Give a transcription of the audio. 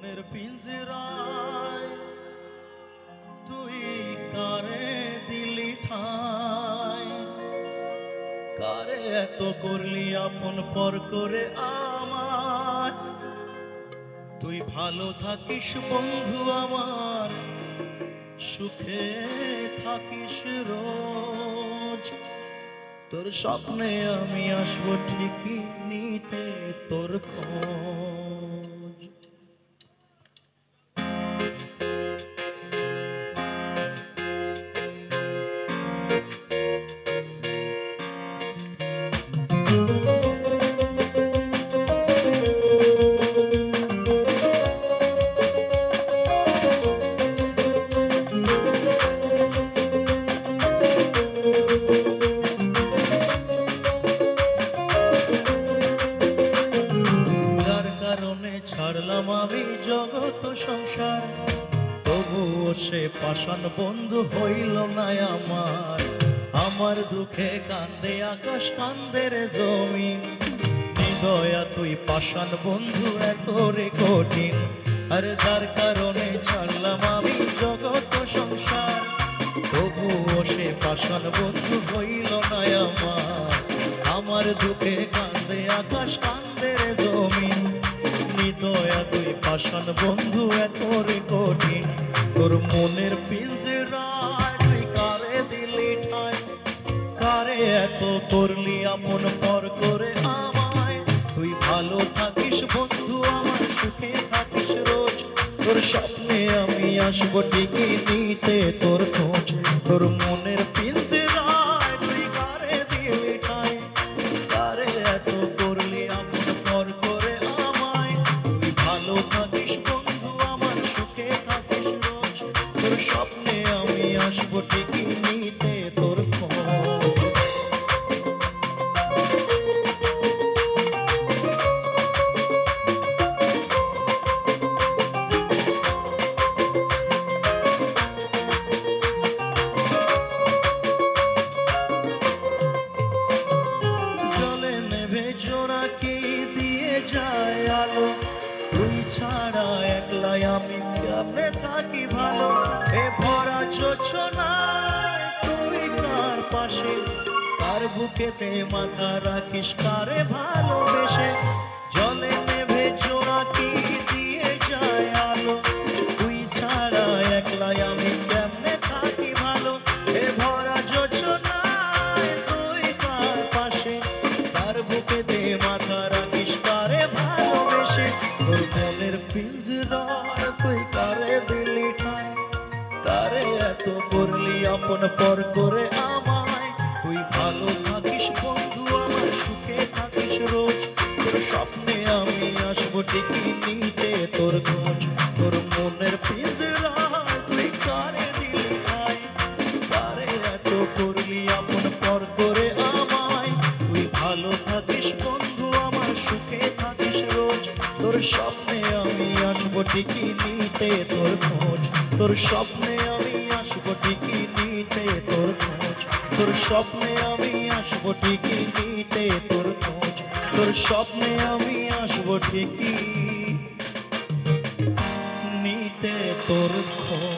মনের পিঞ্জরায় তুই কারে দিলি ঠাই, কারে এত করলি আপন পর করে আমার। তুই ভালো থাকিস বন্ধু আমার, সুখে থাকিস রোজ। তোর স্বপ্নে আমি আসবো ঠিকই নিতে তোর খোঁজ। ছাড়লাম আমি জগৎ সংসার, তবুও সে পাষাণ বন্ধু হইল না আমার। আমার দুঃখে কান্দে আকাশ, কান্দে রে জমিন, নিদয়া তুই পাষাণ বন্ধু এত রে কঠিন। আরে যার কারণে ছাড়লাম আমি জগৎ সংসার, তবুও সে পাষাণ বন্ধু হইল না আমার। আমার দুঃখে কান্দে আকাশ, কান্দে রে জমিন, দয়া তুই পাষাণ বন্ধু এত রে কঠিন। তোর মনের পিঞ্জরায় তুই কারে দিলি ঠাই, কারে এত করলি আপন পর করে আমায়। তুই ভালো থাকিস বন্ধু আমার, সুখে থাকিস রোজ। তোর স্বপ্নে আমি আসবো ঠিকই নিতে তোর খোঁজ। তোর মনের পিঞ্জরায় তুই কারে দিলি ঠাই, কারে এত করলি আপন পর করে আমায়। তুই ভালো থাকিস বন্ধু আমার, সুখে থাকিস রোজ। তোর স্বপ্নে আমি আসবো ঠিকই নিতে তোর খোঁজ। জলে নেভে জোনাকি দিয়ে যায় আলো, তুই ছাড়া একলাই আমি কেমনে থাকি ভালো। এ ভরা জোছনায় তুই কার পাশে, কার বুকেতে মাথা রাখিস কারে ভালোবেসে। জলে নেভে জোনাকি দিয়ে যায় আলো, তুই ছাড়া একলাই আমি কেমনে থাকি ভালো। এ ভরা জোছনায় তুই কার পাশে, কার বুকেতে মাথা রাখিস কারে ভালোবেসে। তোর মনের পিঞ্জরায় তুই কারে দিলি ঠাই, কারে এত করলি আপন পর করে আমায়। তুই ভালো থাকিস বন্ধু আমার, সুখে থাকিস রোজ। তোর স্বপ্নে আমি আসবো ঠিকই নিতে তোর খোঁজ। তোর মনের পিঞ্জরায় তুই কারে দিলি ঠাই, কারে এত করলি আপন পর করে আমায়। তুই ভালো থাকিস বন্ধু আমার, সুখে থাকিস রোজ। তোর স্বপ্নে আমি আসবো ঠিকই নিতে তোর খোঁজ। তোর স্বপ্নে আমি আসবো ঠিকই নিতে তোর খোঁজ। তোর স্বপ্নে আমি আসবো ঠিকই নিতে তোর খোঁজ। তোর স্বপ্নে আমি আসবো ঠিকই নিতে তোর খোঁজ।